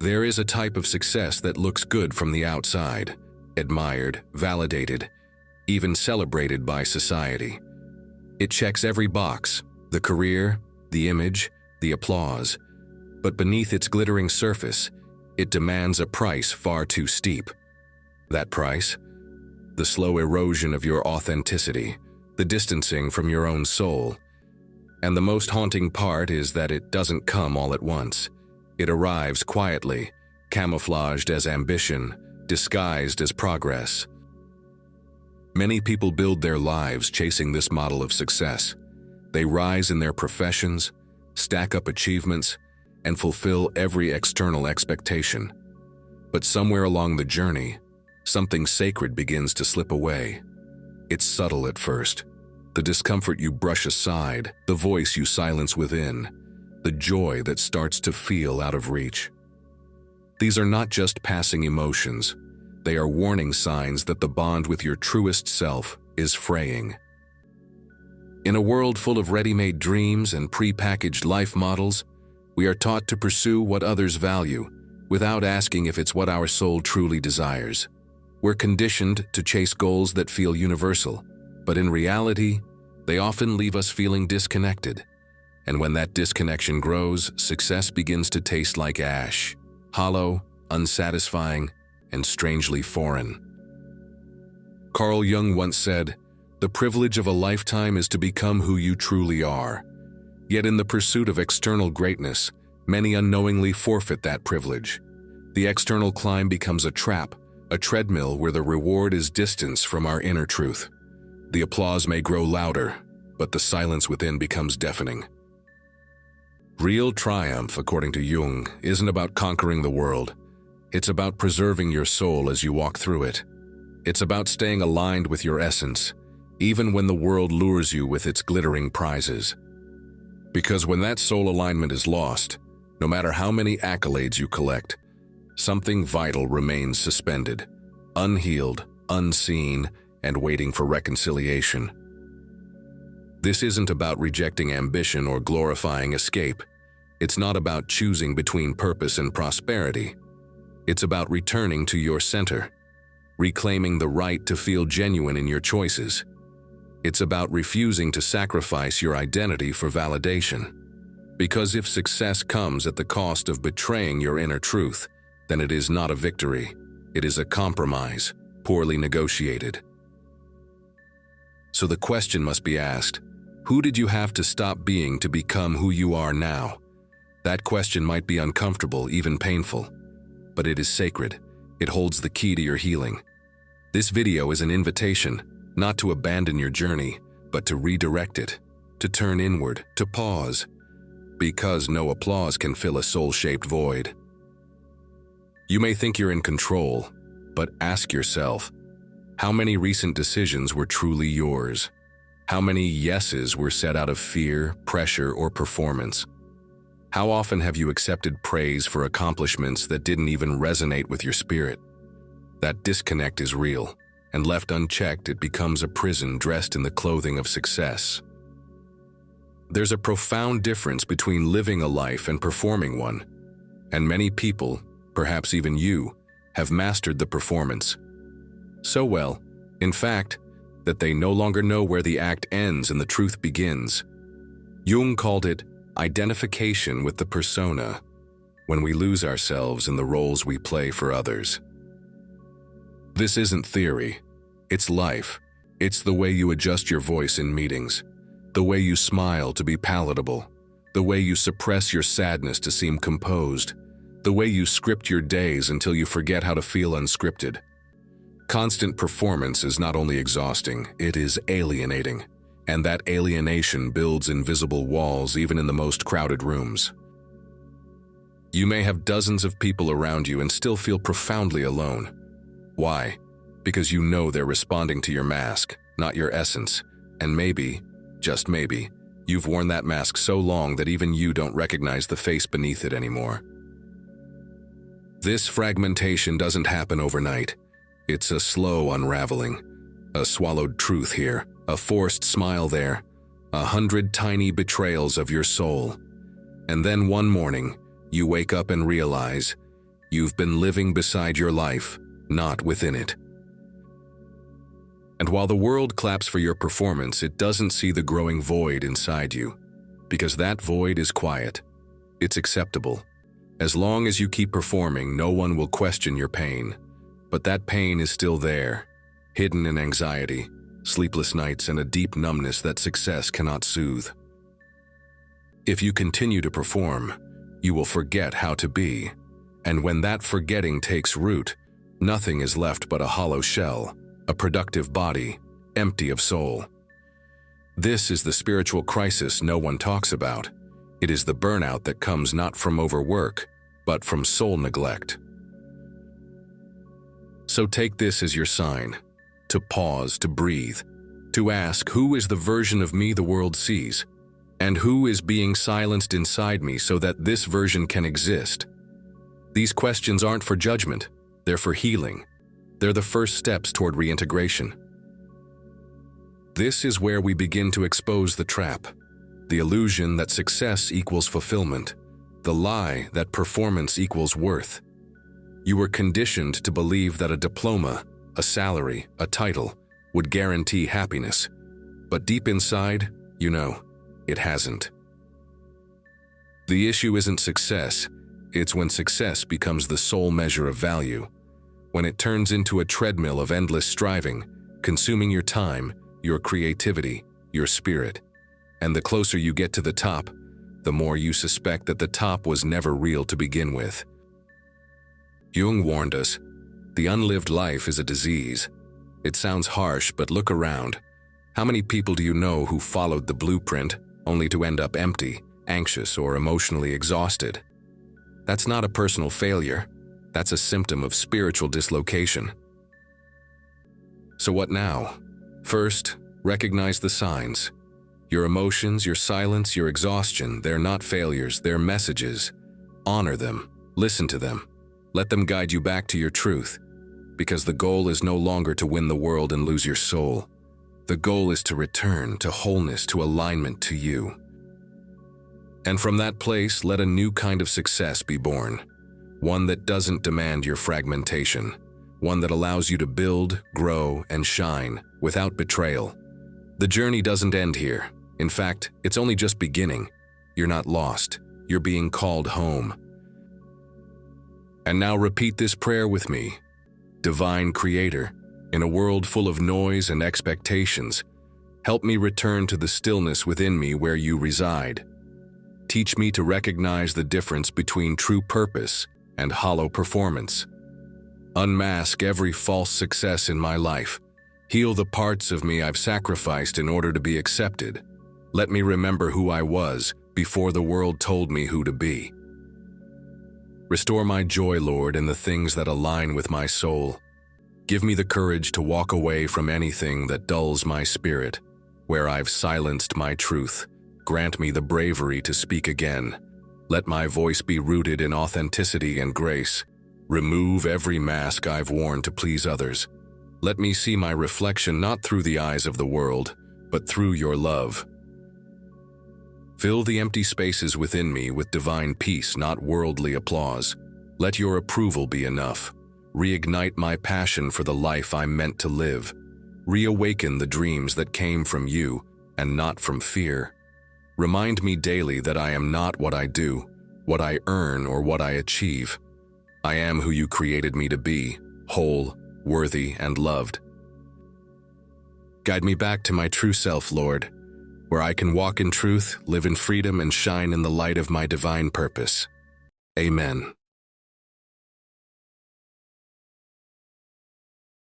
There is a type of success that looks good from the outside, admired, validated, even celebrated by society. It checks every box: the career, the image, the applause. But beneath its glittering surface, it demands a price far too steep. That price? The slow erosion of your authenticity, the distancing from your own soul. And the most haunting part is that it doesn't come all at once. It arrives quietly, camouflaged as ambition, disguised as progress. Many people build their lives chasing this model of success. They rise in their professions, stack up achievements, and fulfill every external expectation. But somewhere along the journey, something sacred begins to slip away. It's subtle at first. The discomfort you brush aside, the voice you silence within, the joy that starts to feel out of reach. These are not just passing emotions. They are warning signs that the bond with your truest self is fraying. In a world full of ready-made dreams and pre-packaged life models, we are taught to pursue what others value, without asking if it's what our soul truly desires. We're conditioned to chase goals that feel universal, but in reality, they often leave us feeling disconnected. And when that disconnection grows, success begins to taste like ash, hollow, unsatisfying, and strangely foreign. Carl Jung once said, "The privilege of a lifetime is to become who you truly are." Yet in the pursuit of external greatness, many unknowingly forfeit that privilege. The external climb becomes a trap, a treadmill where the reward is distance from our inner truth. The applause may grow louder, but the silence within becomes deafening. Real triumph, according to Jung, isn't about conquering the world. It's about preserving your soul as you walk through it. It's about staying aligned with your essence, even when the world lures you with its glittering prizes. Because when that soul alignment is lost, no matter how many accolades you collect, something vital remains suspended, unhealed, unseen, and waiting for reconciliation. This isn't about rejecting ambition or glorifying escape. It's not about choosing between purpose and prosperity. It's about returning to your center, reclaiming the right to feel genuine in your choices. It's about refusing to sacrifice your identity for validation. Because if success comes at the cost of betraying your inner truth, then it is not a victory. It is a compromise, poorly negotiated. So the question must be asked, who did you have to stop being to become who you are now? That question might be uncomfortable, even painful, but it is sacred. It holds the key to your healing. This video is an invitation, not to abandon your journey, but to redirect it, to turn inward, to pause, because no applause can fill a soul-shaped void. You may think you're in control, but ask yourself, how many recent decisions were truly yours? How many yeses were said out of fear, pressure, or performance? How often have you accepted praise for accomplishments that didn't even resonate with your spirit? That disconnect is real, and left unchecked, it becomes a prison dressed in the clothing of success. There's a profound difference between living a life and performing one, and many people, perhaps even you, have mastered the performance. So well, in fact, that they no longer know where the act ends and the truth begins. Jung called it identification with the persona, when we lose ourselves in the roles we play for others. This isn't theory, it's life. It's the way you adjust your voice in meetings, the way you smile to be palatable, the way you suppress your sadness to seem composed, the way you script your days until you forget how to feel unscripted. Constant performance is not only exhausting, it is alienating, and that alienation builds invisible walls even in the most crowded rooms. You may have dozens of people around you and still feel profoundly alone. Why? Because you know they're responding to your mask, not your essence, and maybe, just maybe, you've worn that mask so long that even you don't recognize the face beneath it anymore. This fragmentation doesn't happen overnight. It's a slow unraveling, a swallowed truth here, a forced smile there, 100 tiny betrayals of your soul. And then one morning, you wake up and realize You've been living beside your life, not within it. And while the world claps for your performance, it doesn't see the growing void inside you, because that void is quiet. It's acceptable. As long as you keep performing, no one will question your pain. But that pain is still there, hidden in anxiety, sleepless nights, and a deep numbness that success cannot soothe. If you continue to perform, you will forget how to be. And when that forgetting takes root, nothing is left but a hollow shell, a productive body, empty of soul. This is the spiritual crisis no one talks about. It is the burnout that comes not from overwork, but from soul neglect. So take this as your sign, to pause, to breathe, to ask, who is the version of me the world sees? And who is being silenced inside me so that this version can exist? These questions aren't for judgment, they're for healing. They're the first steps toward reintegration. This is where we begin to expose the trap, the illusion that success equals fulfillment, the lie that performance equals worth. You were conditioned to believe that a diploma, a salary, a title would guarantee happiness. But deep inside, you know, it hasn't. The issue isn't success, it's when success becomes the sole measure of value. When it turns into a treadmill of endless striving, consuming your time, your creativity, your spirit. And the closer you get to the top, the more you suspect that the top was never real to begin with. Jung warned us, the unlived life is a disease. It sounds harsh, but look around. How many people do you know who followed the blueprint only to end up empty, anxious, or emotionally exhausted? That's not a personal failure. That's a symptom of spiritual dislocation. So what now? First, recognize the signs. Your emotions, your silence, your exhaustion, they're not failures, they're messages. Honor them, listen to them. Let them guide you back to your truth. Because the goal is no longer to win the world and lose your soul. The goal is to return to wholeness, to alignment to you. And from that place, let a new kind of success be born. One that doesn't demand your fragmentation. One that allows you to build, grow, and shine without betrayal. The journey doesn't end here. In fact, it's only just beginning. You're not lost. You're being called home. And now repeat this prayer with me. Divine Creator, in a world full of noise and expectations, help me return to the stillness within me where you reside. Teach me to recognize the difference between true purpose and hollow performance. Unmask every false success in my life. Heal the parts of me I've sacrificed in order to be accepted. Let me remember who I was before the world told me who to be. Restore my joy, Lord, in the things that align with my soul. Give me the courage to walk away from anything that dulls my spirit, where I've silenced my truth. Grant me the bravery to speak again. Let my voice be rooted in authenticity and grace. Remove every mask I've worn to please others. Let me see my reflection not through the eyes of the world, but through your love. Fill the empty spaces within me with divine peace, not worldly applause. Let your approval be enough. Reignite my passion for the life I'm meant to live. Reawaken the dreams that came from you and not from fear. Remind me daily that I am not what I do, what I earn, or what I achieve. I am who you created me to be, whole, worthy, and loved. Guide me back to my true self, Lord, where I can walk in truth, live in freedom, and shine in the light of my divine purpose. Amen.